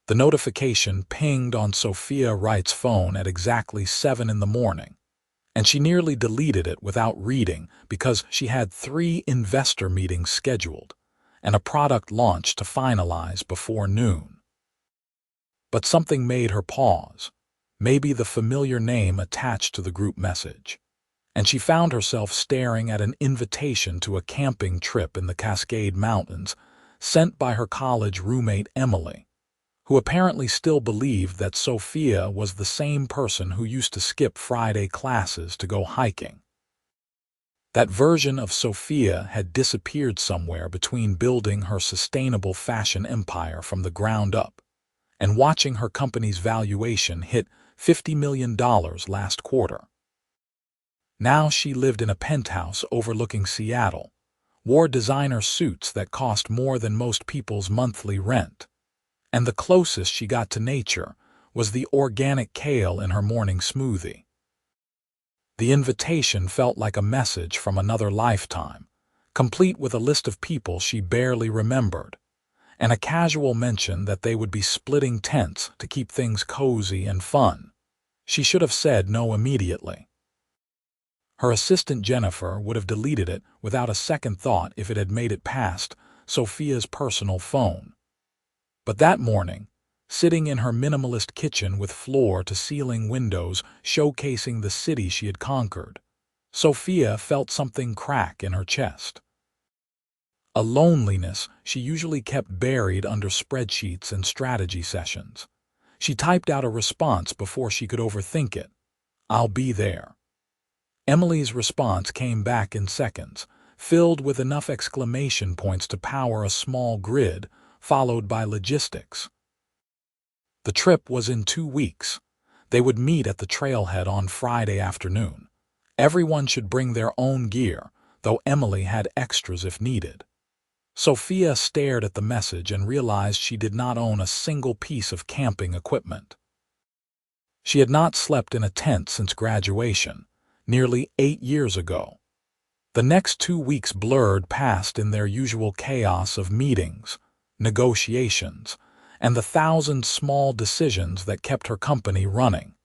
The notification pinged on Sophia Wright's phone at exactly 7 in the morning, and she nearly deleted it without reading because she had 3 investor meetings scheduled and a product launch to finalize before noon. But something made her pause, maybe the familiar name attached to the group message, and she found herself staring at an invitation to a camping trip in the Cascade Mountains sent by her college roommate Emily, who apparently still believed that Sophia was the same person who used to skip Friday classes to go hiking. That version of Sophia had disappeared somewhere between building her sustainable fashion empire from the ground up and watching her company's valuation hit $50 million last quarter. Now she lived in a penthouse overlooking Seattle, wore designer suits that cost more than most people's monthly rent, and the closest she got to nature was the organic kale in her morning smoothie. The invitation felt like a message from another lifetime, complete with a list of people she barely remembered, and a casual mention that they would be splitting tents to keep things cozy and fun. She should have said no immediately. Her assistant Jennifer would have deleted it without a second thought if it had made it past Sophia's personal phone. But that morning, sitting in her minimalist kitchen with floor-to-ceiling windows showcasing the city she had conquered, Sophia felt something crack in her chest. A loneliness she usually kept buried under spreadsheets and strategy sessions. She typed out a response before she could overthink it. "I'll be there." Emily's response came back in seconds, filled with enough exclamation points to power a small grid, followed by logistics. The trip was in 2 weeks. They would meet at the trailhead on Friday afternoon. Everyone should bring their own gear, though Emily had extras if needed. Sophia stared at the message and realized she did not own a single piece of camping equipment. She had not slept in a tent since graduation, nearly 8 years ago. The next 2 weeks blurred past in their usual chaos of meetings, negotiations, and the 1,000 small decisions that kept her company running.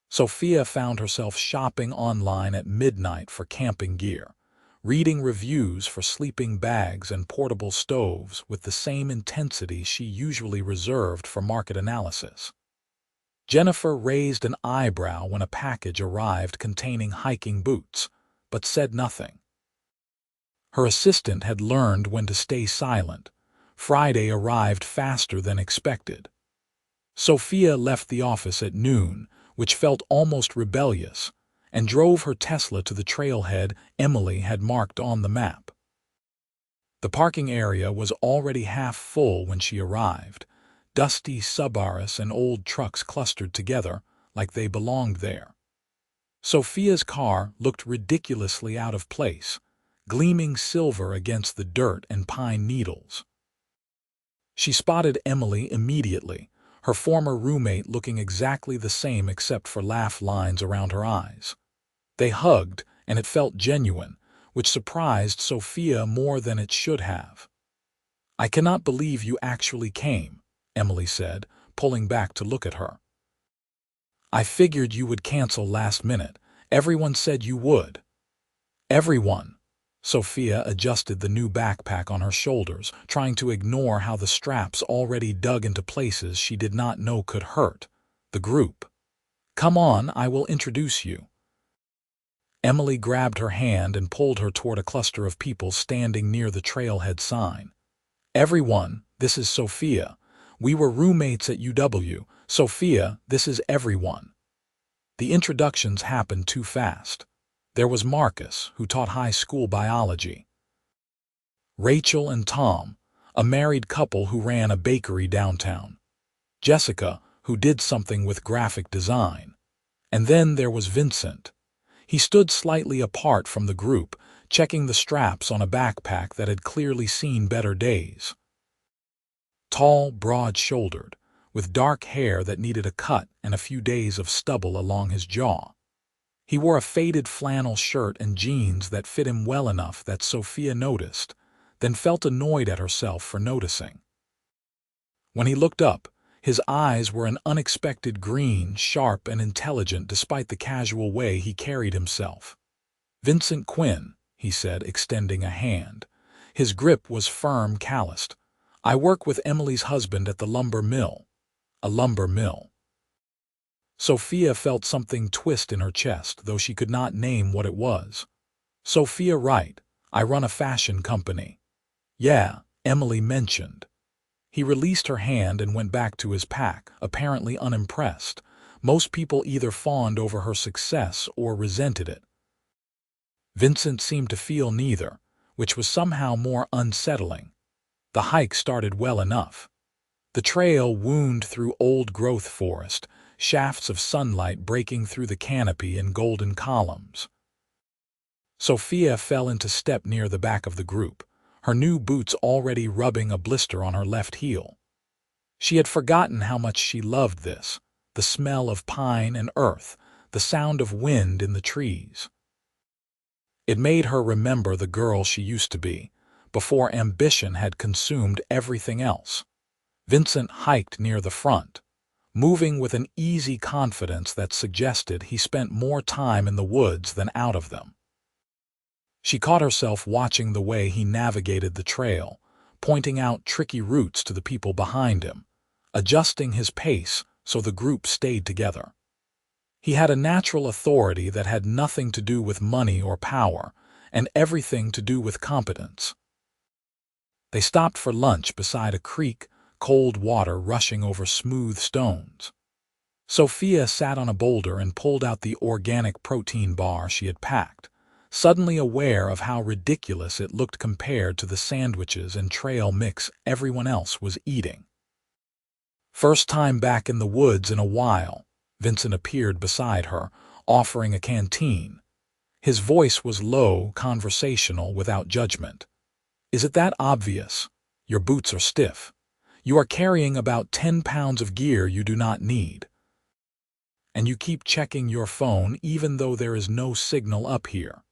Sophia found herself shopping online at midnight for camping gear, reading reviews for sleeping bags and portable stoves with the same intensity she usually reserved for market analysis. Jennifer raised an eyebrow when a package arrived containing hiking boots, but said nothing. Her assistant had learned when to stay silent. Friday arrived faster than expected. Sophia left the office at noon, which felt almost rebellious, and drove her Tesla to the trailhead Emily had marked on the map. The parking area was already half full when she arrived, dusty Subarus and old trucks clustered together like they belonged there. Sophia's car looked ridiculously out of place, gleaming silver against the dirt and pine needles. She spotted Emily immediately, her former roommate looking exactly the same except for laugh lines around her eyes. They hugged, and it felt genuine, which surprised Sophia more than it should have. "I cannot believe you actually came," Emily said, pulling back to look at her. "I figured you would cancel last minute. Everyone said you would." "Everyone." Sophia adjusted the new backpack on her shoulders, trying to ignore how the straps already dug into places she did not know could hurt. "The group. Come on, I will introduce you." Emily grabbed her hand and pulled her toward a cluster of people standing near the trailhead sign. "Everyone, this is Sophia. We were roommates at UW. Sophia, this is everyone." The introductions happened too fast. There was Marcus, who taught high school biology. Rachel and Tom, a married couple who ran a bakery downtown. Jessica, who did something with graphic design. And then there was Vincent. He stood slightly apart from the group, checking the straps on a backpack that had clearly seen better days. Tall, broad-shouldered, with dark hair that needed a cut and a few days of stubble along his jaw. He wore a faded flannel shirt and jeans that fit him well enough that Sophia noticed, then felt annoyed at herself for noticing. When he looked up, his eyes were an unexpected green, sharp and intelligent despite the casual way he carried himself. "Vincent Quinn," he said, extending a hand. His grip was firm, calloused. "I work with Emily's husband at the lumber mill." A lumber mill. Sophia felt something twist in her chest, though she could not name what it was. "Sophia, right. I run a fashion company." "Yeah," Emily mentioned. He released her hand and went back to his pack, apparently unimpressed. Most people either fawned over her success or resented it. Vincent seemed to feel neither, which was somehow more unsettling. The hike started well enough. The trail wound through old-growth forest, shafts of sunlight breaking through the canopy in golden columns. Sophia fell into step near the back of the group, her new boots already rubbing a blister on her left heel. She had forgotten how much she loved this, the smell of pine and earth, the sound of wind in the trees. It made her remember the girl she used to be, before ambition had consumed everything else. Vincent hiked near the front, moving with an easy confidence that suggested he spent more time in the woods than out of them. She caught herself watching the way he navigated the trail, pointing out tricky routes to the people behind him, adjusting his pace so the group stayed together. He had a natural authority that had nothing to do with money or power, and everything to do with competence. They stopped for lunch beside a creek, cold water rushing over smooth stones. Sophia sat on a boulder and pulled out the organic protein bar she had packed, suddenly aware of how ridiculous it looked compared to the sandwiches and trail mix everyone else was eating. First time back in the woods in a while, Vincent appeared beside her, offering a canteen. His voice was low, conversational, without judgment. "Is it that obvious? Your boots are stiff. You are carrying about 10 pounds of gear you do not need. And you keep checking your phone even though there is no signal up here."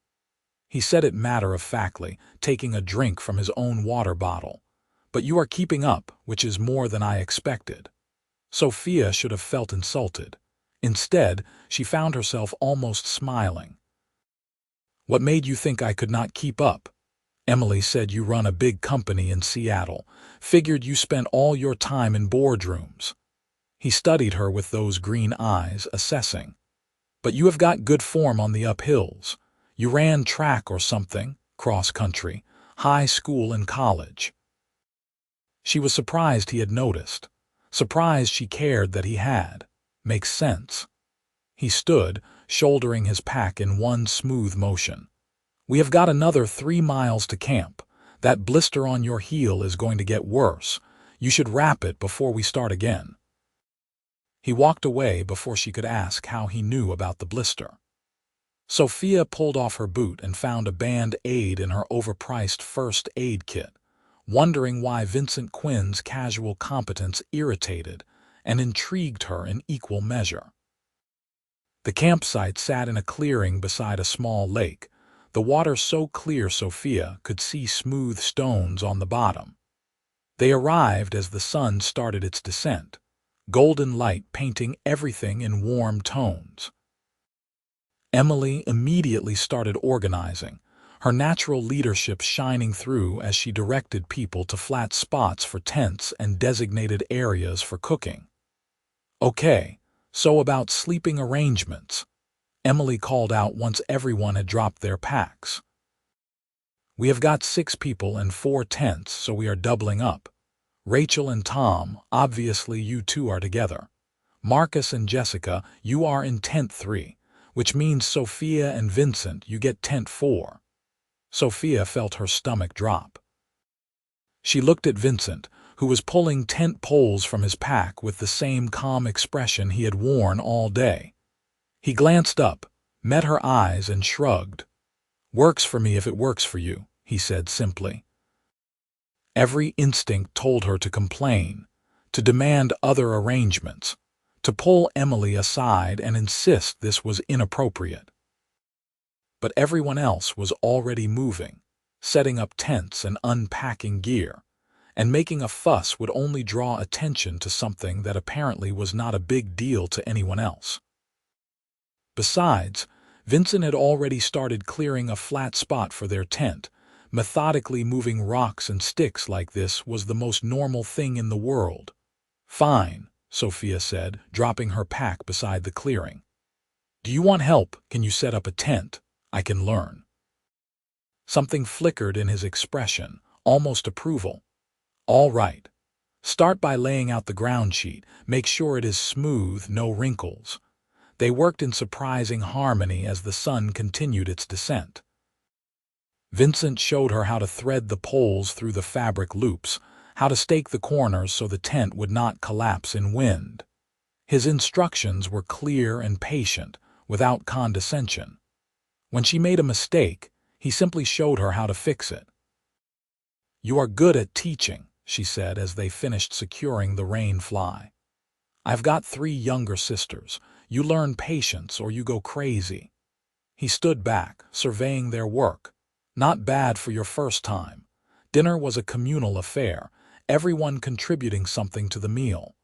He said it matter-of-factly, taking a drink from his own water bottle. "But you are keeping up, which is more than I expected." Sophia should have felt insulted. Instead, she found herself almost smiling. "What made you think I could not keep up? Emily said you run a big company in Seattle. Figured you spent all your time in boardrooms." He studied her with those green eyes, assessing. "But you have got good form on the uphills. You ran track or something, cross-country, high school and college." She was surprised he had noticed, surprised she cared that he had. Makes sense. He stood, shouldering his pack in one smooth motion. "We have got another 3 miles to camp. That blister on your heel is going to get worse. You should wrap it before we start again." He walked away before she could ask how he knew about the blister. Sophia pulled off her boot and found a band-aid in her overpriced first aid kit, wondering why Vincent Quinn's casual competence irritated and intrigued her in equal measure. The campsite sat in a clearing beside a small lake, the water so clear Sophia could see smooth stones on the bottom. They arrived as the sun started its descent, golden light painting everything in warm tones. Emily immediately started organizing, her natural leadership shining through as she directed people to flat spots for tents and designated areas for cooking. "Okay, so about sleeping arrangements," Emily called out once everyone had dropped their packs. "We have got 6 people and 4 tents, so we are doubling up. Rachel and Tom, obviously you two are together. Marcus and Jessica, you are in tent 3, which means Sophia and Vincent, you get tent 4. Sophia felt her stomach drop. She looked at Vincent, who was pulling tent poles from his pack with the same calm expression he had worn all day. He glanced up, met her eyes, and shrugged. "Works for me if it works for you," he said simply. Every instinct told her to complain, to demand other arrangements, to pull Emily aside and insist this was inappropriate. But everyone else was already moving, setting up tents and unpacking gear, and making a fuss would only draw attention to something that apparently was not a big deal to anyone else. Besides, Vincent had already started clearing a flat spot for their tent. Methodically moving rocks and sticks like this was the most normal thing in the world. "Fine," Sophia said, dropping her pack beside the clearing. "Do you want help? Can you set up a tent? I can learn." Something flickered in his expression, almost approval. "All right. Start by laying out the ground sheet. Make sure it is smooth, no wrinkles." They worked in surprising harmony as the sun continued its descent. Vincent showed her how to thread the poles through the fabric loops, how to stake the corners so the tent would not collapse in wind. His instructions were clear and patient, without condescension. When she made a mistake, he simply showed her how to fix it. "You are good at teaching," she said as they finished securing the rain fly. "I've got 3 younger sisters. You learn patience or you go crazy." He stood back, surveying their work. "Not bad for your first time." Dinner was a communal affair, everyone contributing something to the meal.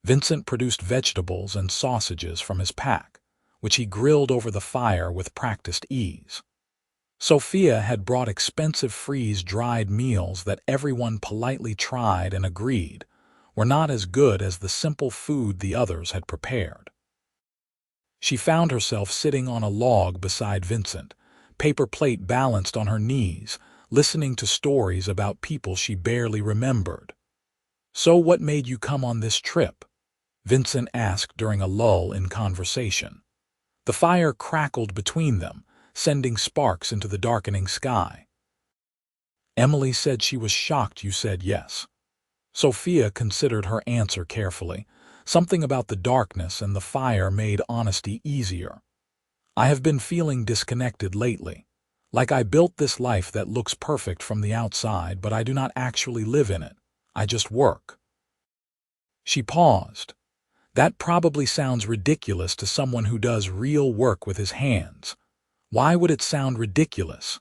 Vincent produced vegetables and sausages from his pack, which he grilled over the fire with practiced ease. Sophia had brought expensive freeze-dried meals that everyone politely tried and agreed were not as good as the simple food the others had prepared. She found herself sitting on a log beside Vincent, paper plate balanced on her knees, listening to stories about people she barely remembered. "So what made you come on this trip?" Vincent asked during a lull in conversation. The fire crackled between them, sending sparks into the darkening sky. "Emily said she was shocked you said yes." Sophia considered her answer carefully. Something about the darkness and the fire made honesty easier. "I have been feeling disconnected lately. Like I built this life that looks perfect from the outside, but I do not actually live in it. I just work." She paused. "That probably sounds ridiculous to someone who does real work with his hands." "Why would it sound ridiculous?"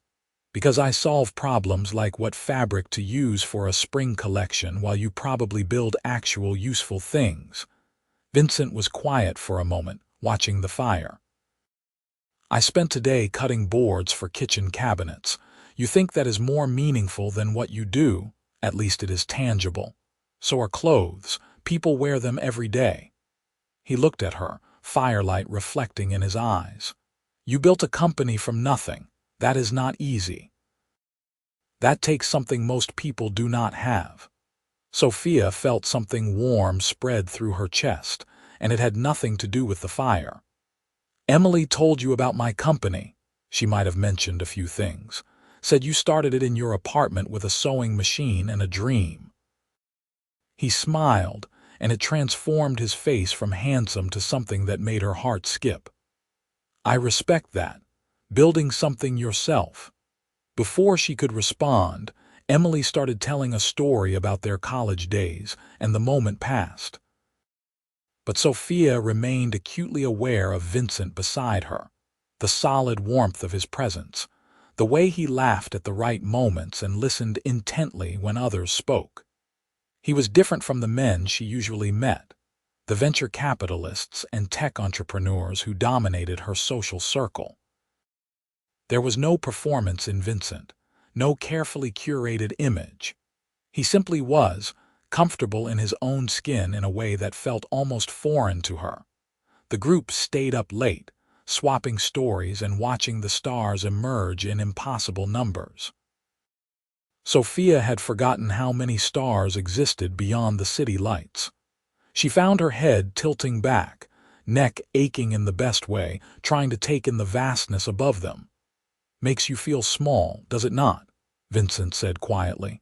"Because I solve problems like what fabric to use for a spring collection while you probably build actual useful things." Vincent was quiet for a moment, watching the fire. "I spent today cutting boards for kitchen cabinets. You think that is more meaningful than what you do? At least it is tangible. So are clothes. People wear them every day." He looked at her, firelight reflecting in his eyes. "You built a company from nothing. That is not easy. That takes something most people do not have." Sophia felt something warm spread through her chest, and it had nothing to do with the fire. "Emily told you about my company." She might have mentioned a few things. "Said you started it in your apartment with a sewing machine and a dream." He smiled, and it transformed his face from handsome to something that made her heart skip. "I respect that. Building something yourself." Before she could respond, Emily started telling a story about their college days, and the moment passed. But Sophia remained acutely aware of Vincent beside her, the solid warmth of his presence, the way he laughed at the right moments and listened intently when others spoke. He was different from the men she usually met, the venture capitalists and tech entrepreneurs who dominated her social circle. There was no performance in Vincent, no carefully curated image. He simply was, comfortable in his own skin in a way that felt almost foreign to her. The group stayed up late, swapping stories and watching the stars emerge in impossible numbers. Sophia had forgotten how many stars existed beyond the city lights. She found her head tilting back, neck aching in the best way, trying to take in the vastness above them. "Makes you feel small, does it not?" Vincent said quietly.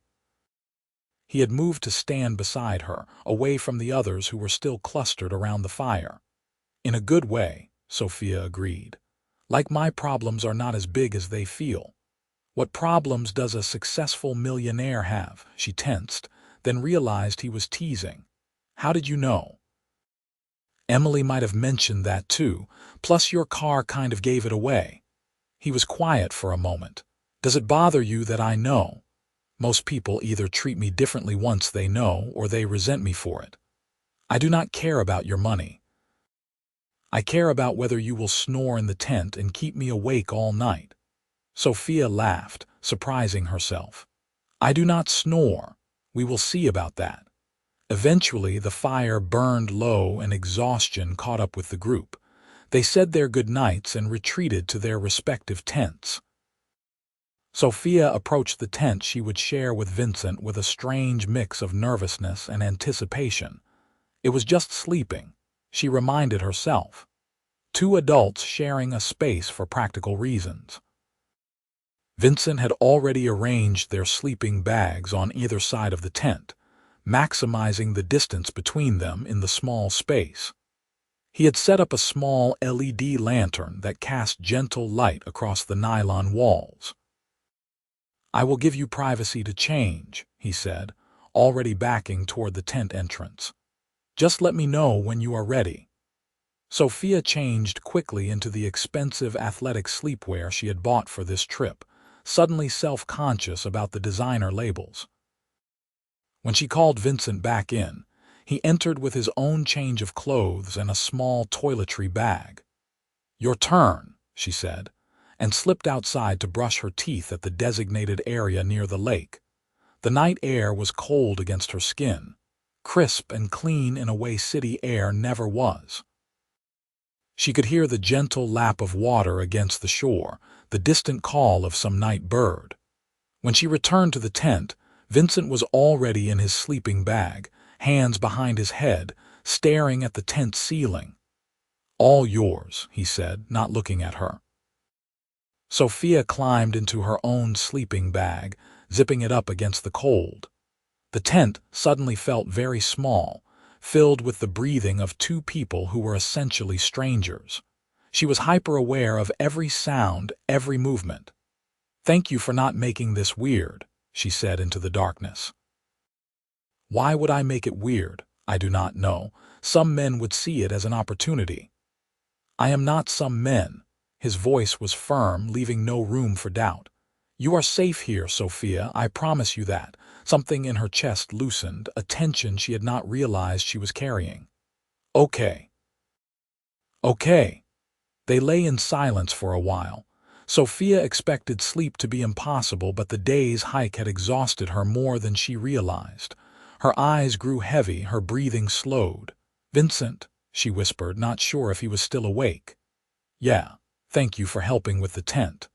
He had moved to stand beside her, away from the others who were still clustered around the fire. "In a good way," Sophia agreed. "Like my problems are not as big as they feel." "What problems does a successful millionaire have?" She tensed, then realized he was teasing. "How did you know?" "Emily might have mentioned that too, plus your car kind of gave it away." He was quiet for a moment. "Does it bother you that I know?" Most people either treat me differently once they know, or they resent me for it. I do not care about your money. I care about whether you will snore in the tent and keep me awake all night." Sophia laughed, surprising herself. "I do not snore. We will see about that." Eventually, the fire burned low and exhaustion caught up with the group. They said their good nights and retreated to their respective tents. Sophia approached the tent she would share with Vincent with a strange mix of nervousness and anticipation. It was just sleeping, she reminded herself. Two adults sharing a space for practical reasons. Vincent had already arranged their sleeping bags on either side of the tent, maximizing the distance between them in the small space. He had set up a small LED lantern that cast gentle light across the nylon walls. "I will give you privacy to change," he said, already backing toward the tent entrance. "Just let me know when you are ready." Sophia changed quickly into the expensive athletic sleepwear she had bought for this trip, suddenly self-conscious about the designer labels. When she called Vincent back in, he entered with his own change of clothes and a small toiletry bag. "Your turn," she said, and slipped outside to brush her teeth at the designated area near the lake. The night air was cold against her skin, crisp and clean in a way city air never was. She could hear the gentle lap of water against the shore, the distant call of some night bird. When she returned to the tent, Vincent was already in his sleeping bag, hands behind his head, staring at the tent ceiling. "All yours," he said, not looking at her. Sophia climbed into her own sleeping bag, zipping it up against the cold. The tent suddenly felt very small, filled with the breathing of two people who were essentially strangers. She was hyper-aware of every sound, every movement. "Thank you for not making this weird," she said into the darkness. "Why would I make it weird? I do not know. Some men would see it as an opportunity." "I am not some men." His voice was firm, leaving no room for doubt. "You are safe here, Sophia, I promise you that." Something in her chest loosened, a tension she had not realized she was carrying. "Okay." "Okay." They lay in silence for a while. Sophia expected sleep to be impossible, but the day's hike had exhausted her more than she realized. Her eyes grew heavy, her breathing slowed. "Vincent," she whispered, not sure if he was still awake. "Yeah, thank you for helping with the tent.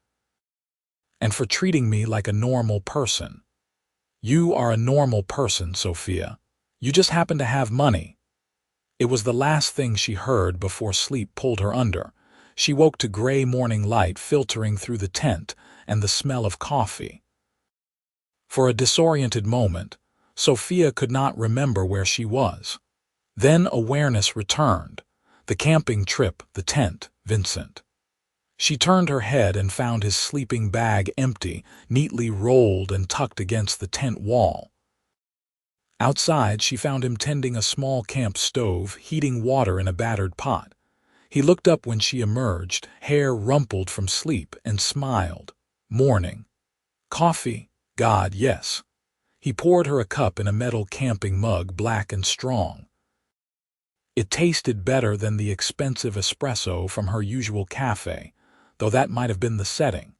And for treating me like a normal person." "You are a normal person, Sophia. You just happen to have money." It was the last thing she heard before sleep pulled her under. She woke to gray morning light filtering through the tent and the smell of coffee. For a disoriented moment, Sophia could not remember where she was. Then awareness returned. The camping trip, the tent, Vincent. She turned her head and found his sleeping bag empty, neatly rolled and tucked against the tent wall. Outside, she found him tending a small camp stove, heating water in a battered pot. He looked up when she emerged, hair rumpled from sleep, and smiled. "Morning." "Coffee?" "God, yes." He poured her a cup in a metal camping mug, black and strong. It tasted better than the expensive espresso from her usual cafe, though that might have been the setting.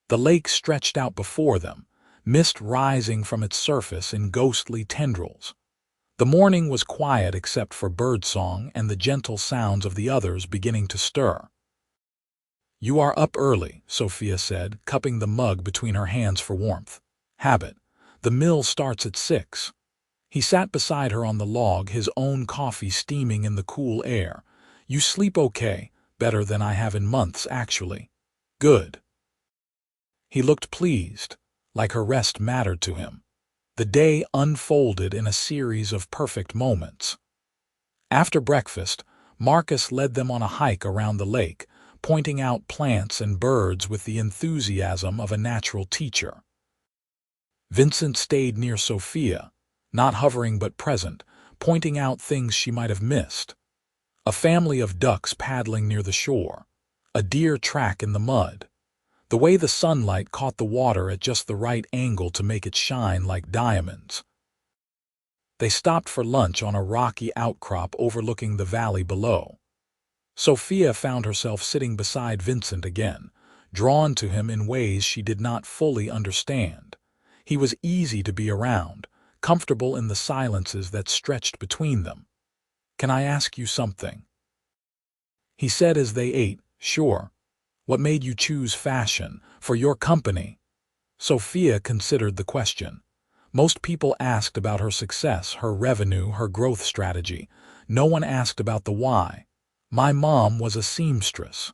The lake stretched out before them, mist rising from its surface in ghostly tendrils. The morning was quiet except for birdsong and the gentle sounds of the others beginning to stir. "You are up early," Sophia said, cupping the mug between her hands for warmth. "Habit. The mill starts at 6. He sat beside her on the log, his own coffee steaming in the cool air. "You sleep okay? Better than I have in months, actually." "Good." He looked pleased, like her rest mattered to him. The day unfolded in a series of perfect moments. After breakfast, Marcus led them on a hike around the lake, pointing out plants and birds with the enthusiasm of a natural teacher. Vincent stayed near Sophia, not hovering but present, pointing out things she might have missed. A family of ducks paddling near the shore, a deer track in the mud, the way the sunlight caught the water at just the right angle to make it shine like diamonds. They stopped for lunch on a rocky outcrop overlooking the valley below. Sophia found herself sitting beside Vincent again, drawn to him in ways she did not fully understand. He was easy to be around, comfortable in the silences that stretched between them. "Can I ask you something?" he said as they ate. "Sure. What made you choose fashion for your company?" Sophia considered the question. Most people asked about her success, her revenue, her growth strategy. No one asked about the why. "My mom was a seamstress.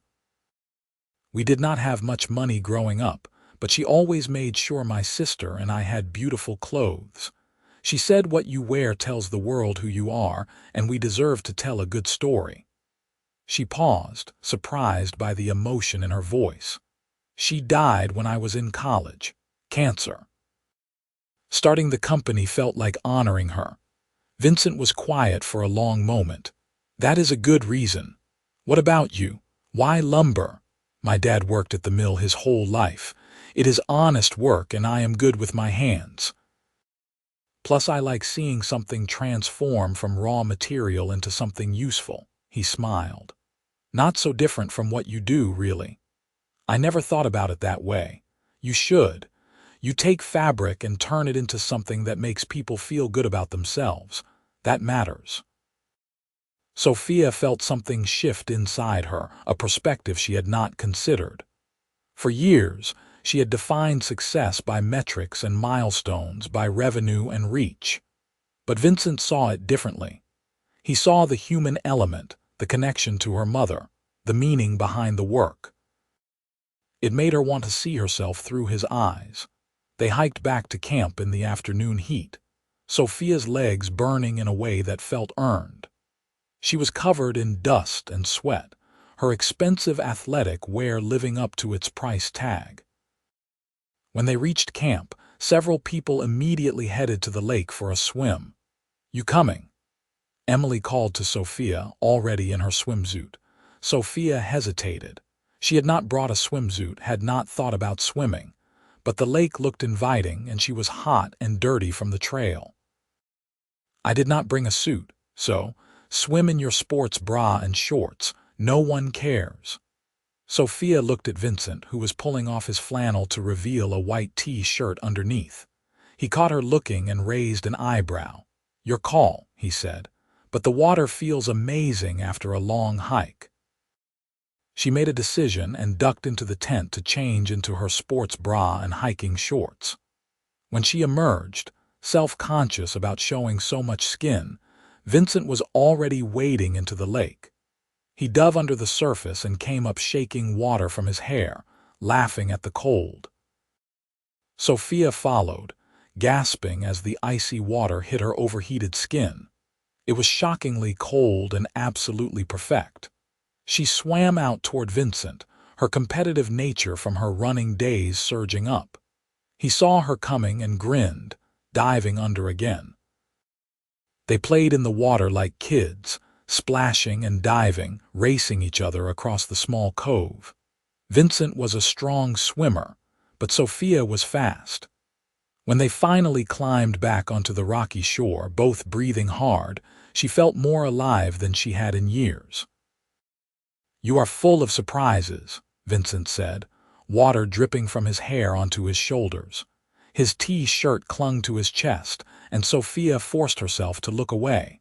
We did not have much money growing up, but she always made sure my sister and I had beautiful clothes. She said what you wear tells the world who you are, and we deserve to tell a good story." She paused, surprised by the emotion in her voice. "She died when I was in college. Cancer. Starting the company felt like honoring her." Vincent was quiet for a long moment. "That is a good reason. What about you? Why lumber?" "My dad worked at the mill his whole life. It is honest work and I am good with my hands. Plus I like seeing something transform from raw material into something useful." He smiled. "Not so different from what you do, really." "I never thought about it that way." "You should. You take fabric and turn it into something that makes people feel good about themselves. That matters." Sophia felt something shift inside her, a perspective she had not considered. For years, she had defined success by metrics and milestones, by revenue and reach. But Vincent saw it differently. He saw the human element, the connection to her mother, the meaning behind the work. It made her want to see herself through his eyes. They hiked back to camp in the afternoon heat, Sophia's legs burning in a way that felt earned. She was covered in dust and sweat, her expensive athletic wear living up to its price tag. When they reached camp, several people immediately headed to the lake for a swim. "You coming?" Emily called to Sophia, already in her swimsuit. Sophia hesitated. She had not brought a swimsuit, had not thought about swimming. But the lake looked inviting, and she was hot and dirty from the trail. "I did not bring a suit, so swim in your sports bra and shorts. No one cares." Sophia looked at Vincent, who was pulling off his flannel to reveal a white t-shirt underneath. He caught her looking and raised an eyebrow. "Your call," he said, "but the water feels amazing after a long hike." She made a decision and ducked into the tent to change into her sports bra and hiking shorts. When she emerged, self-conscious about showing so much skin, Vincent was already wading into the lake. He dove under the surface and came up shaking water from his hair, laughing at the cold. Sophia followed, gasping as the icy water hit her overheated skin. It was shockingly cold and absolutely perfect. She swam out toward Vincent, her competitive nature from her running days surging up. He saw her coming and grinned, diving under again. They played in the water like kids, splashing and diving, racing each other across the small cove. Vincent was a strong swimmer, but Sophia was fast. When they finally climbed back onto the rocky shore, both breathing hard, she felt more alive than she had in years. "You are full of surprises," Vincent said, water dripping from his hair onto his shoulders. His t-shirt clung to his chest, and Sophia forced herself to look away.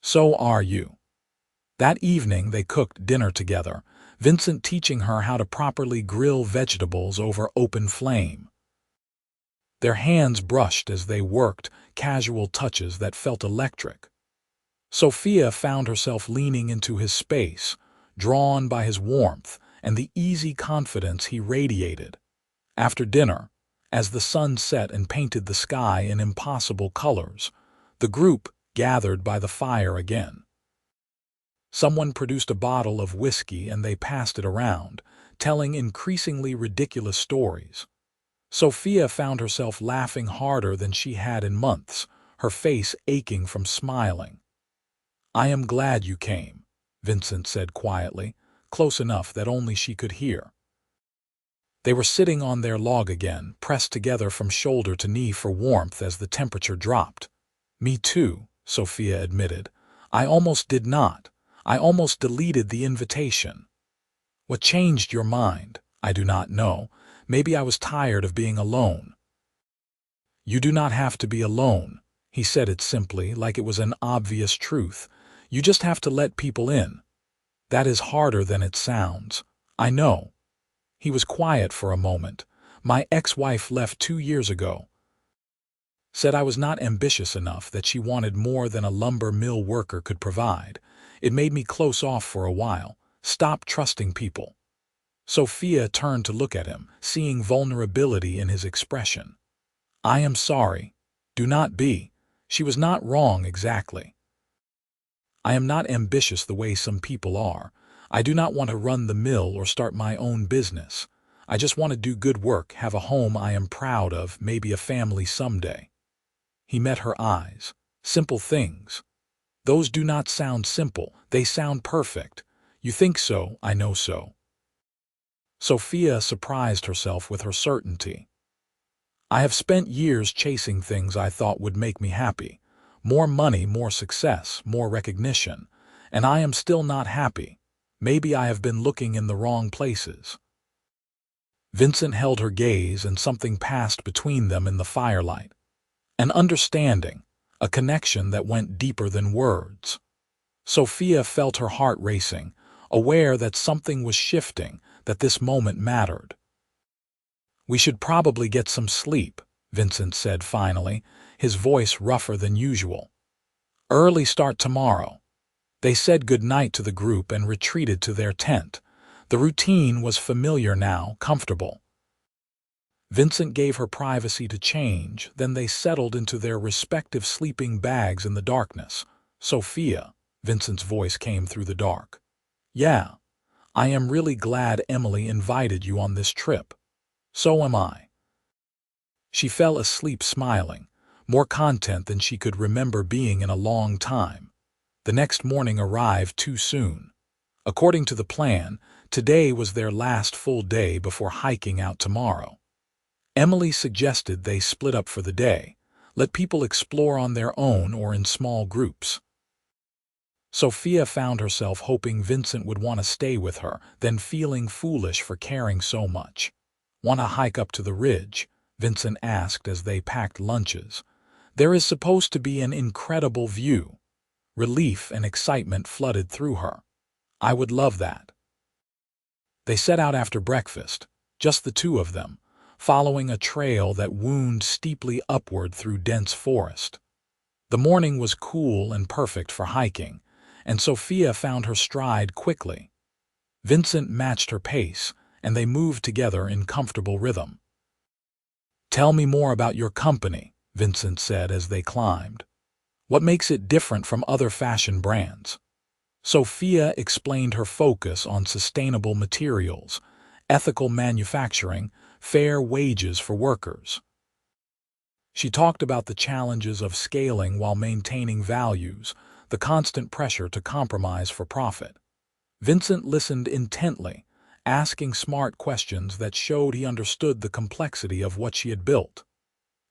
"So are you." That evening they cooked dinner together, Vincent teaching her how to properly grill vegetables over open flame. Their hands brushed as they worked, casual touches that felt electric. Sophia found herself leaning into his space, drawn by his warmth and the easy confidence he radiated. After dinner, as the sun set and painted the sky in impossible colors, the group gathered by the fire again. Someone produced a bottle of whiskey and they passed it around, telling increasingly ridiculous stories. Sophia found herself laughing harder than she had in months, her face aching from smiling. "I am glad you came," Vincent said quietly, close enough that only she could hear. They were sitting on their log again, pressed together from shoulder to knee for warmth as the temperature dropped. "Me too," Sophia admitted. "I almost did not. I almost deleted the invitation." "What changed your mind?" "I do not know. Maybe I was tired of being alone." "You do not have to be alone." He said it simply, like it was an obvious truth. "You just have to let people in." "That is harder than it sounds." "I know." He was quiet for a moment. "My ex-wife left 2 years ago. Said I was not ambitious enough, that she wanted more than a lumber mill worker could provide. It made me close off for a while, stop trusting people." Sophia turned to look at him, seeing vulnerability in his expression. "I am sorry." "Do not be." She was not wrong exactly. "I am not ambitious the way some people are. I do not want to run the mill or start my own business. I just want to do good work, have a home I am proud of, maybe a family someday." He met her eyes. "Simple things. Those do not sound simple, they sound perfect. You think so, I know so." Sophia surprised herself with her certainty. "I have spent years chasing things I thought would make me happy. More money, more success, more recognition. And I am still not happy. Maybe I have been looking in the wrong places." Vincent held her gaze, and something passed between them in the firelight. An understanding, a connection that went deeper than words. Sophia felt her heart racing, aware that something was shifting, that this moment mattered. "We should probably get some sleep," Vincent said finally, his voice rougher than usual. "Early start tomorrow." They said goodnight to the group and retreated to their tent. The routine was familiar now, comfortable. Vincent gave her privacy to change, then they settled into their respective sleeping bags in the darkness. "Sophia," Vincent's voice came through the dark. "Yeah, I am really glad Emily invited you on this trip." "So am I." She fell asleep smiling, more content than she could remember being in a long time. The next morning arrived too soon. According to the plan, today was their last full day before hiking out tomorrow. Emily suggested they split up for the day, let people explore on their own or in small groups. Sophia found herself hoping Vincent would want to stay with her, then feeling foolish for caring so much. "Want to hike up to the ridge?" Vincent asked as they packed lunches. "There is supposed to be an incredible view." Relief and excitement flooded through her. "I would love that." They set out after breakfast, just the two of them, following a trail that wound steeply upward through dense forest. The morning was cool and perfect for hiking, and Sophia found her stride quickly. Vincent matched her pace, and they moved together in comfortable rhythm. "Tell me more about your company," Vincent said as they climbed. "What makes it different from other fashion brands?" Sophia explained her focus on sustainable materials, ethical manufacturing, fair wages for workers. She talked about the challenges of scaling while maintaining values, the constant pressure to compromise for profit. Vincent listened intently, asking smart questions that showed he understood the complexity of what she had built.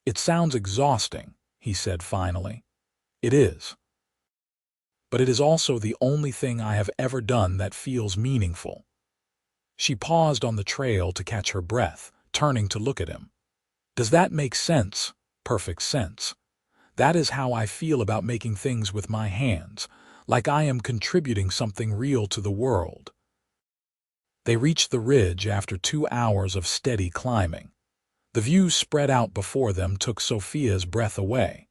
"It sounds exhausting," he said finally. "It is. But it is also the only thing I have ever done that feels meaningful." She paused on the trail to catch her breath, turning to look at him. "Does that make sense?" "Perfect sense. That is how I feel about making things with my hands, like I am contributing something real to the world." They reached the ridge after 2 hours of steady climbing. The view spread out before them took Sophia's breath away.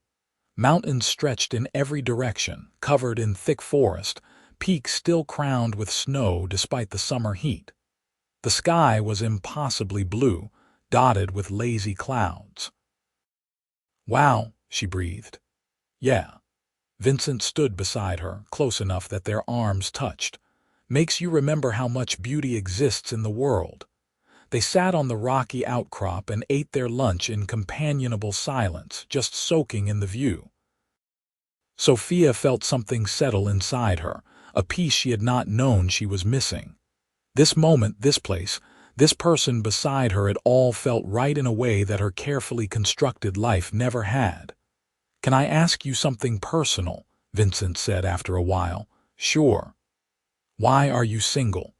Mountains stretched in every direction, covered in thick forest, peaks still crowned with snow despite the summer heat. The sky was impossibly blue, dotted with lazy clouds. "Wow," she breathed. "Yeah." Vincent stood beside her, close enough that their arms touched. "Makes you remember how much beauty exists in the world." They sat on the rocky outcrop and ate their lunch in companionable silence, just soaking in the view. Sophia felt something settle inside her, a peace she had not known she was missing. This moment, this place, This person beside her, it all felt right in a way that her carefully constructed life never had. "Can I ask you something personal?" Vincent said after a while. "Sure." "Why are you single?"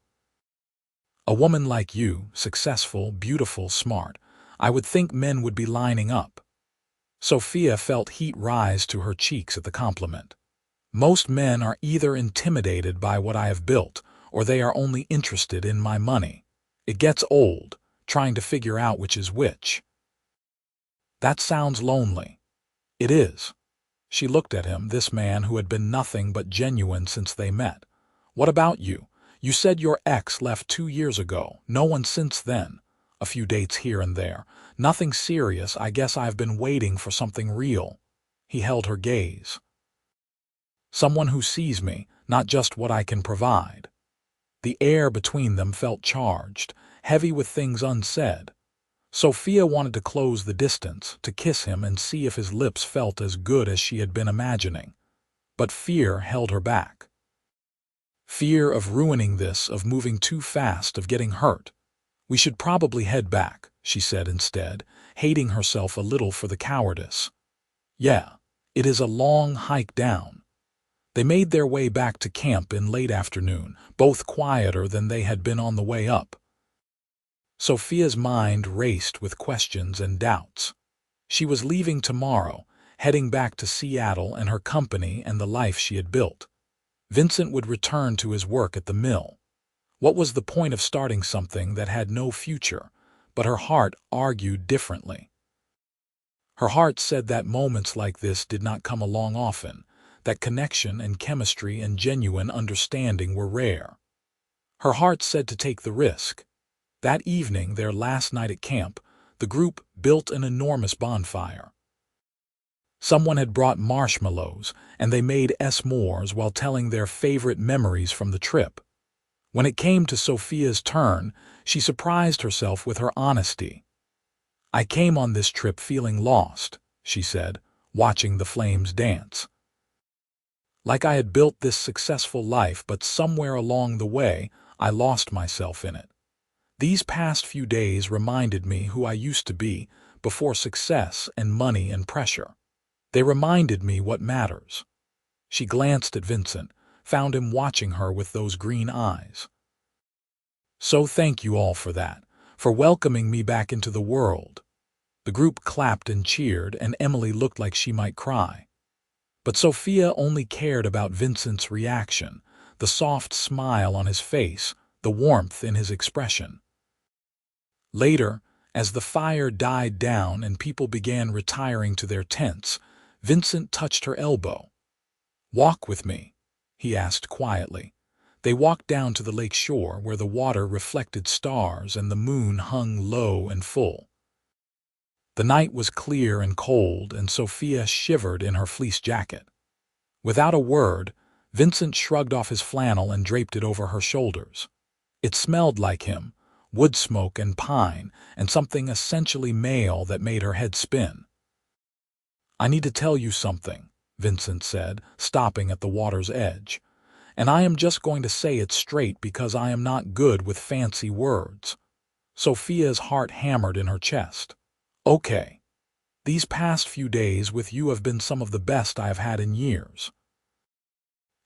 "A woman like you, successful, beautiful, smart. I would think men would be lining up." Sophia felt heat rise to her cheeks at the compliment. "Most men are either intimidated by what I have built, or they are only interested in my money. It gets old, trying to figure out which is which." "That sounds lonely." "It is." She looked at him, this man who had been nothing but genuine since they met. "What about you? You said your ex left 2 years ago. No one since then. A few dates here and there. Nothing serious. I guess I've been waiting for something real." He held her gaze. "Someone who sees me, not just what I can provide." The air between them felt charged, heavy with things unsaid. Sophia wanted to close the distance, to kiss him and see if his lips felt as good as she had been imagining. But fear held her back. Fear of ruining this, of moving too fast, of getting hurt. "We should probably head back," she said instead, hating herself a little for the cowardice. "Yeah, it is a long hike down." They made their way back to camp in late afternoon, both quieter than they had been on the way up. Sophia's mind raced with questions and doubts. She was leaving tomorrow, heading back to Seattle and her company and the life she had built. Vincent would return to his work at the mill. What was the point of starting something that had no future? But her heart argued differently. Her heart said that moments like this did not come along often, that connection and chemistry and genuine understanding were rare. Her heart said to take the risk. That evening, their last night at camp, the group built an enormous bonfire. Someone had brought marshmallows, and they made s'mores while telling their favorite memories from the trip. When it came to Sophia's turn, she surprised herself with her honesty. "I came on this trip feeling lost," she said, watching the flames dance. "Like I had built this successful life, but somewhere along the way, I lost myself in it. These past few days reminded me who I used to be before success and money and pressure. They reminded me what matters." She glanced at Vincent, found him watching her with those green eyes. "So thank you all for that, for welcoming me back into the world." The group clapped and cheered, and Emily looked like she might cry. But Sophia only cared about Vincent's reaction, the soft smile on his face, the warmth in his expression. Later, as the fire died down and people began retiring to their tents, Vincent touched her elbow. "Walk with me," he asked quietly. They walked down to the lake shore where the water reflected stars and the moon hung low and full. The night was clear and cold, and Sophia shivered in her fleece jacket. Without a word, Vincent shrugged off his flannel and draped it over her shoulders. It smelled like him, wood smoke and pine, and something essentially male that made her head spin. "I need to tell you something," Vincent said, stopping at the water's edge. "And I am just going to say it straight because I am not good with fancy words." Sophia's heart hammered in her chest. "Okay. These past few days with you have been some of the best I have had in years.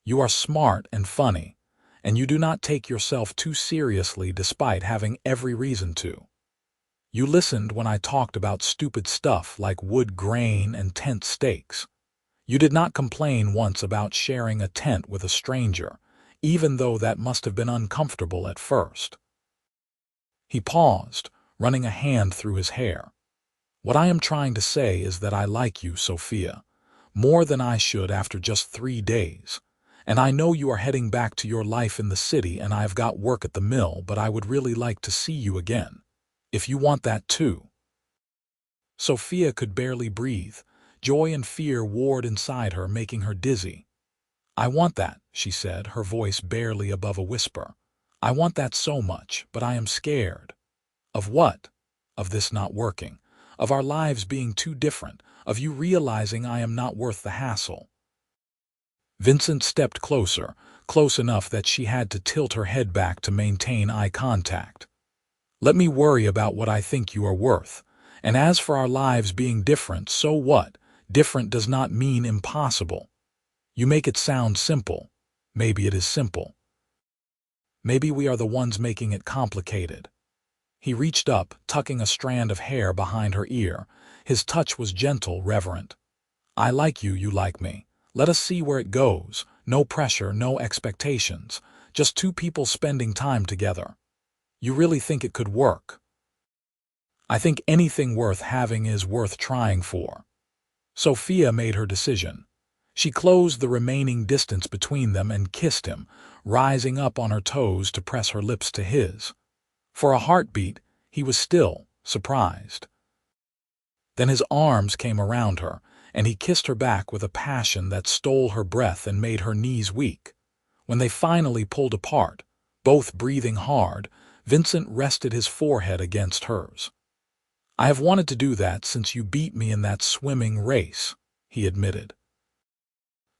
You are smart and funny, and you do not take yourself too seriously despite having every reason to. You listened when I talked about stupid stuff like wood grain and tent stakes. You did not complain once about sharing a tent with a stranger, even though that must have been uncomfortable at first." He paused, running a hand through his hair. "What I am trying to say is that I like you, Sophia, more than I should after just 3 days. And I know you are heading back to your life in the city and I have got work at the mill, but I would really like to see you again. If you want that too." Sophia could barely breathe. Joy and fear warred inside her, making her dizzy. "I want that," she said, her voice barely above a whisper. "I want that so much, but I am scared." "Of what?" "Of this not working. Of our lives being too different. Of you realizing I am not worth the hassle." Vincent stepped closer, close enough that she had to tilt her head back to maintain eye contact. Let me worry about what I think you are worth. And as for our lives being different, so what? Different does not mean impossible. You make it sound simple. Maybe it is simple. Maybe we are the ones making it complicated. He reached up, tucking a strand of hair behind her ear. His touch was gentle, reverent. I like you, you like me. Let us see where it goes. No pressure, no expectations. Just two people spending time together. You really think it could work? I think anything worth having is worth trying for. Sophia made her decision. She closed the remaining distance between them and kissed him, rising up on her toes to press her lips to his. For a heartbeat, he was still, surprised. Then his arms came around her, and he kissed her back with a passion that stole her breath and made her knees weak. When they finally pulled apart, both breathing hard, Vincent rested his forehead against hers. I have wanted to do that since you beat me in that swimming race, he admitted.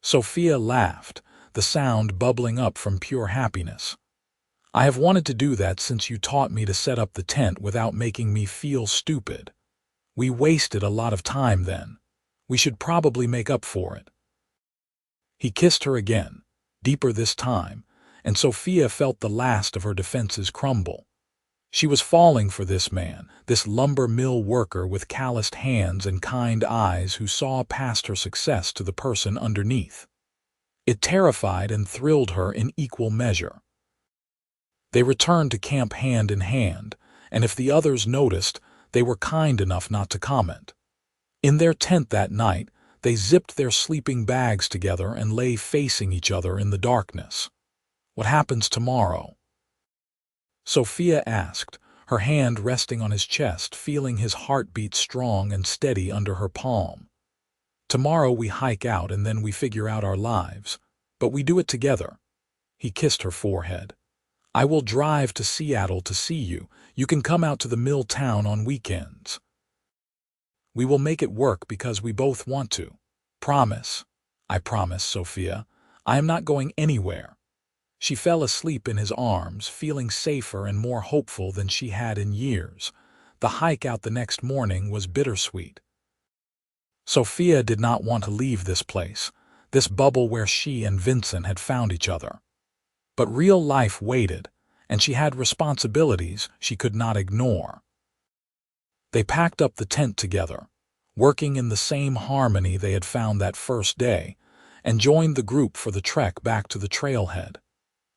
Sophia laughed, the sound bubbling up from pure happiness. I have wanted to do that since you taught me to set up the tent without making me feel stupid. We wasted a lot of time then. We should probably make up for it. He kissed her again, deeper this time, and Sophia felt the last of her defenses crumble. She was falling for this man, this lumber mill worker with calloused hands and kind eyes who saw past her success to the person underneath. It terrified and thrilled her in equal measure. They returned to camp hand in hand, and if the others noticed, they were kind enough not to comment. In their tent that night, they zipped their sleeping bags together and lay facing each other in the darkness. What happens tomorrow? Sophia asked, her hand resting on his chest, feeling his heartbeat strong and steady under her palm. Tomorrow we hike out and then we figure out our lives, but we do it together. He kissed her forehead. I will drive to Seattle to see you. You can come out to the mill town on weekends. We will make it work because we both want to. Promise. I promise, Sophia. I am not going anywhere. She fell asleep in his arms, feeling safer and more hopeful than she had in years. The hike out the next morning was bittersweet. Sophia did not want to leave this place, this bubble where she and Vincent had found each other. But real life waited, and she had responsibilities she could not ignore. They packed up the tent together, working in the same harmony they had found that first day, and joined the group for the trek back to the trailhead.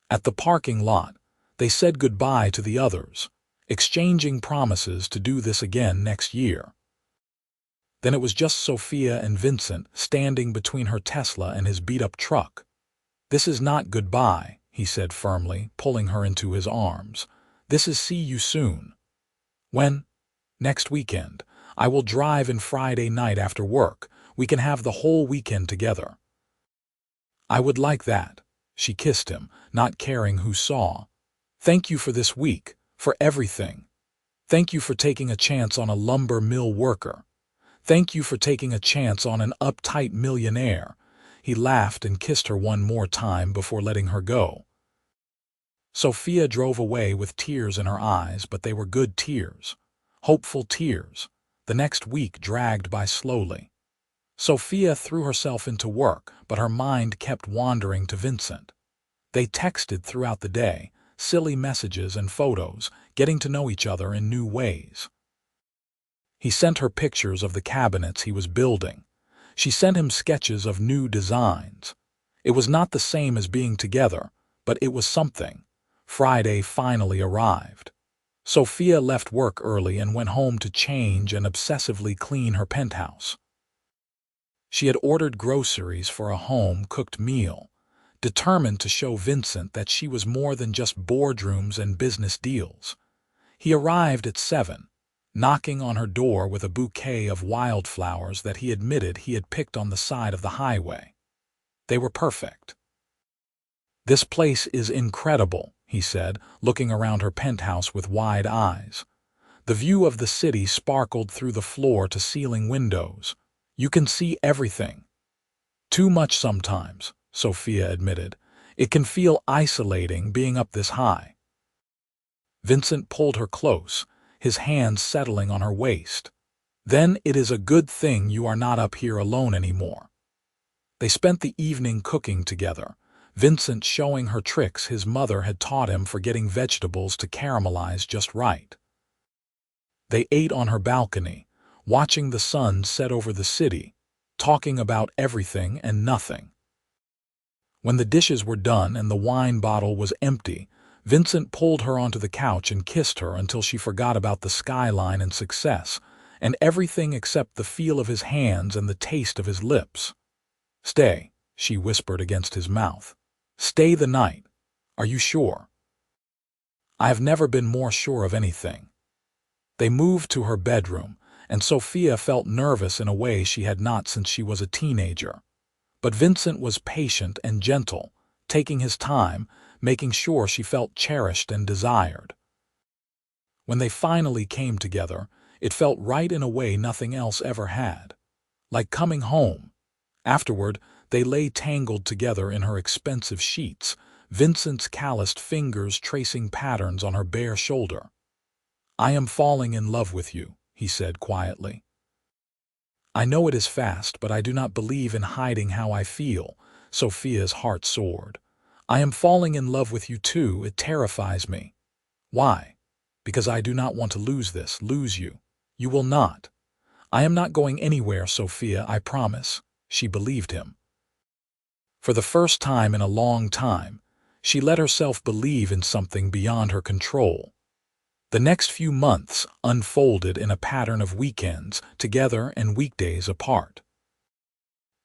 At the parking lot, they said goodbye to the others, exchanging promises to do this again next year. Then it was just Sophia and Vincent standing between her Tesla and his beat-up truck. This is not goodbye, he said firmly, pulling her into his arms. This is see you soon. When? Next weekend. I will drive in Friday night after work. We can have the whole weekend together. I would like that. She kissed him, not caring who saw. Thank you for this week, for everything. Thank you for taking a chance on a lumber mill worker. Thank you for taking a chance on an uptight millionaire. He laughed and kissed her one more time before letting her go. Sophia drove away with tears in her eyes, but they were good tears. Hopeful tears. The next week dragged by slowly. Sophia threw herself into work, but her mind kept wandering to Vincent. They texted throughout the day, silly messages and photos, getting to know each other in new ways. He sent her pictures of the cabinets he was building. She sent him sketches of new designs. It was not the same as being together, but it was something. Friday finally arrived. Sophia left work early and went home to change and obsessively clean her penthouse. She had ordered groceries for a home-cooked meal, determined to show Vincent that she was more than just boardrooms and business deals. He arrived at 7, knocking on her door with a bouquet of wildflowers that he admitted he had picked on the side of the highway. They were perfect. This place is incredible, he said, looking around her penthouse with wide eyes. The view of the city sparkled through the floor-to-ceiling windows. You can see everything. Too much sometimes, Sophia admitted. It can feel isolating being up this high. Vincent pulled her close, his hands settling on her waist. Then it is a good thing you are not up here alone anymore. They spent the evening cooking together, Vincent showing her tricks his mother had taught him for getting vegetables to caramelize just right. They ate on her balcony, watching the sun set over the city, talking about everything and nothing. When the dishes were done and the wine bottle was empty, Vincent pulled her onto the couch and kissed her until she forgot about the skyline and success, and everything except the feel of his hands and the taste of his lips. "Stay," she whispered against his mouth. "Stay the night. Are you sure?" "I have never been more sure of anything." They moved to her bedroom, and Sophia felt nervous in a way she had not since she was a teenager. But Vincent was patient and gentle, taking his time, making sure she felt cherished and desired. When they finally came together, it felt right in a way nothing else ever had. Like coming home. Afterward, they lay tangled together in her expensive sheets, Vincent's calloused fingers tracing patterns on her bare shoulder. "I am falling in love with you," he said quietly. "I know it is fast, but I do not believe in hiding how I feel," Sophia's heart soared. "I am falling in love with you too. It terrifies me." "Why?" "Because I do not want to lose you. You will not." "I am not going anywhere, Sophia, I promise." She believed him. For the first time in a long time, she let herself believe in something beyond her control. The next few months unfolded in a pattern of weekends together and weekdays apart.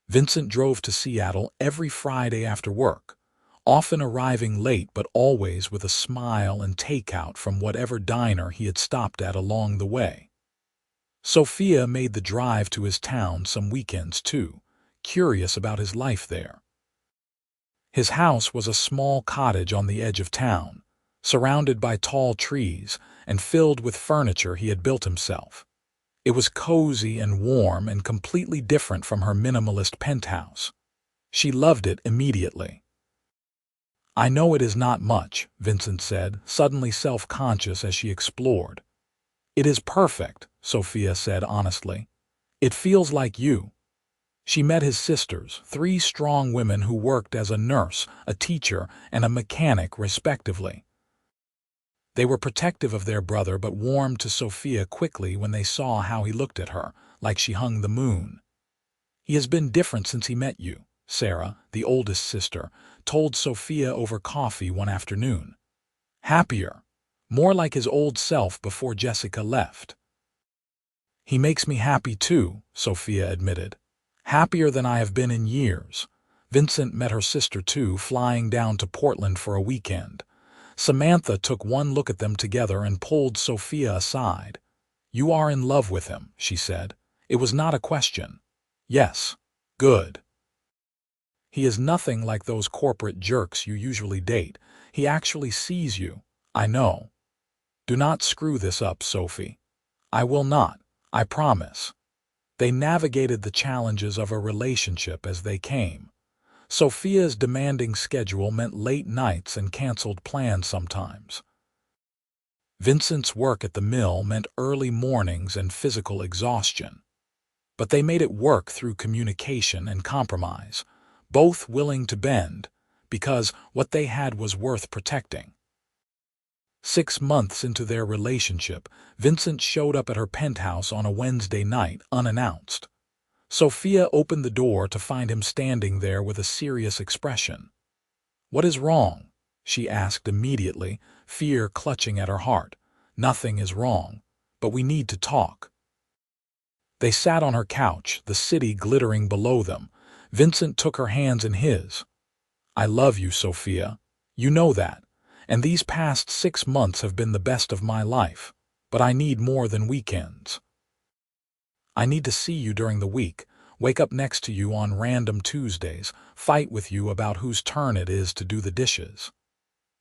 Vincent drove to Seattle every Friday after work, often arriving late but always with a smile and takeout from whatever diner he had stopped at along the way. Sophia made the drive to his town some weekends too, curious about his life there. His house was a small cottage on the edge of town, surrounded by tall trees and filled with furniture he had built himself. It was cozy and warm and completely different from her minimalist penthouse. She loved it immediately. "I know it is not much," Vincent said, suddenly self-conscious as she explored. "It is perfect," Sophia said honestly. "It feels like you." She met his sisters, 3 strong women who worked as a nurse, a teacher, and a mechanic respectively. They were protective of their brother but warmed to Sophia quickly when they saw how he looked at her, like she hung the moon. "He has been different since he met you," Sarah, the oldest sister, told Sophia over coffee one afternoon. "Happier. More like his old self before Jessica left." "He makes me happy too," Sophia admitted. "Happier than I have been in years." Vincent met her sister too, flying down to Portland for a weekend. Samantha took one look at them together and pulled Sophia aside. "You are in love with him," she said. It was not a question. "Yes. Good. He is nothing like those corporate jerks you usually date. He actually sees you." "I know." "Do not screw this up, Sophie." "I will not. I promise." They navigated the challenges of a relationship as they came. Sophia's demanding schedule meant late nights and canceled plans sometimes. Vincent's work at the mill meant early mornings and physical exhaustion. But they made it work through communication and compromise, both willing to bend, because what they had was worth protecting. 6 months into their relationship, Vincent showed up at her penthouse on a Wednesday night, unannounced. Sophia opened the door to find him standing there with a serious expression. "What is wrong?" she asked immediately, fear clutching at her heart. "Nothing is wrong, but we need to talk." They sat on her couch, the city glittering below them. Vincent took her hands in his. "I love you, Sophia. You know that. And these past 6 months have been the best of my life. But I need more than weekends. I need to see you during the week, wake up next to you on random Tuesdays, fight with you about whose turn it is to do the dishes."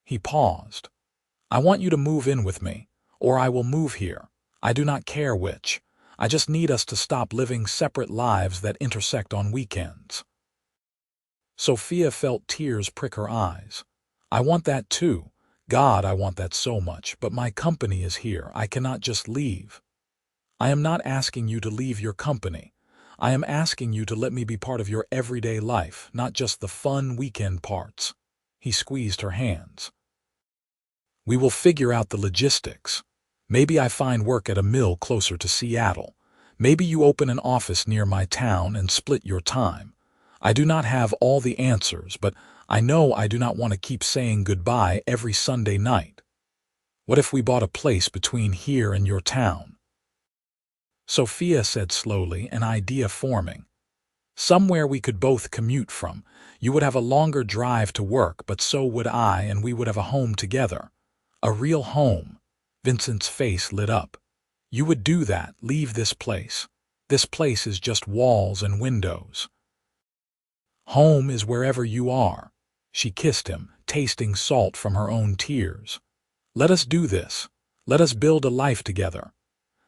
He paused. "I want you to move in with me, or I will move here. I do not care which. I just need us to stop living separate lives that intersect on weekends." Sophia felt tears prick her eyes. "I want that too. God, I want that so much, but my company is here. I cannot just leave. I am not asking you to leave your company. I am asking you to let me be part of your everyday life, not just the fun weekend parts. He squeezed her hands. We will figure out the logistics. Maybe I find work at a mill closer to Seattle. Maybe you open an office near my town and split your time. I do not have all the answers, but I know I do not want to keep saying goodbye every Sunday night. What if we bought a place between here and your town? Sophia said slowly, an idea forming. Somewhere we could both commute from. You would have a longer drive to work, but so would I, and we would have a home together. A real home. Vincent's face lit up. You would do that, leave this place. This place is just walls and windows. Home is wherever you are. She kissed him, tasting salt from her own tears. Let us do this. Let us build a life together.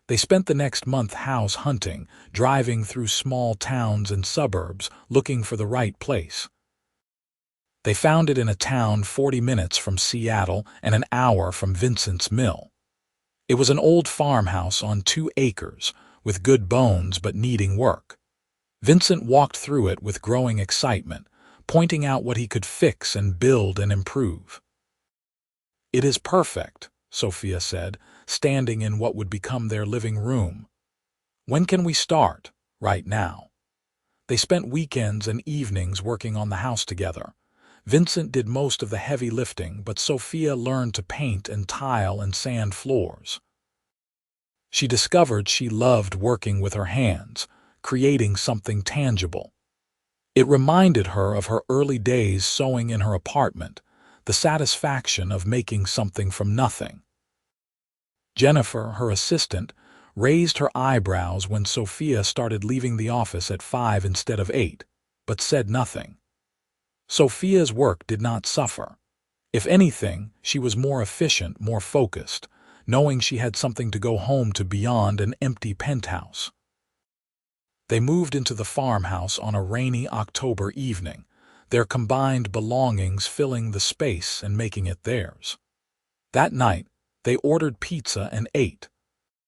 They spent the next month house hunting, driving through small towns and suburbs, looking for the right place. They found it in a town 40 minutes from Seattle and an hour from Vincent's mill. It was an old farmhouse on 2 acres, with good bones but needing work. Vincent walked through it with growing excitement, pointing out what he could fix and build and improve. It is perfect, Sophia said, standing in what would become their living room. When can we start? Right now. They spent weekends and evenings working on the house together. Vincent did most of the heavy lifting, but Sophia learned to paint and tile and sand floors. She discovered she loved working with her hands, creating something tangible. It reminded her of her early days sewing in her apartment, the satisfaction of making something from nothing. Jennifer, her assistant, raised her eyebrows when Sophia started leaving the office at 5 instead of 8, but said nothing. Sophia's work did not suffer. If anything, she was more efficient, more focused, knowing she had something to go home to beyond an empty penthouse. They moved into the farmhouse on a rainy October evening, their combined belongings filling the space and making it theirs. That night, they ordered pizza and ate,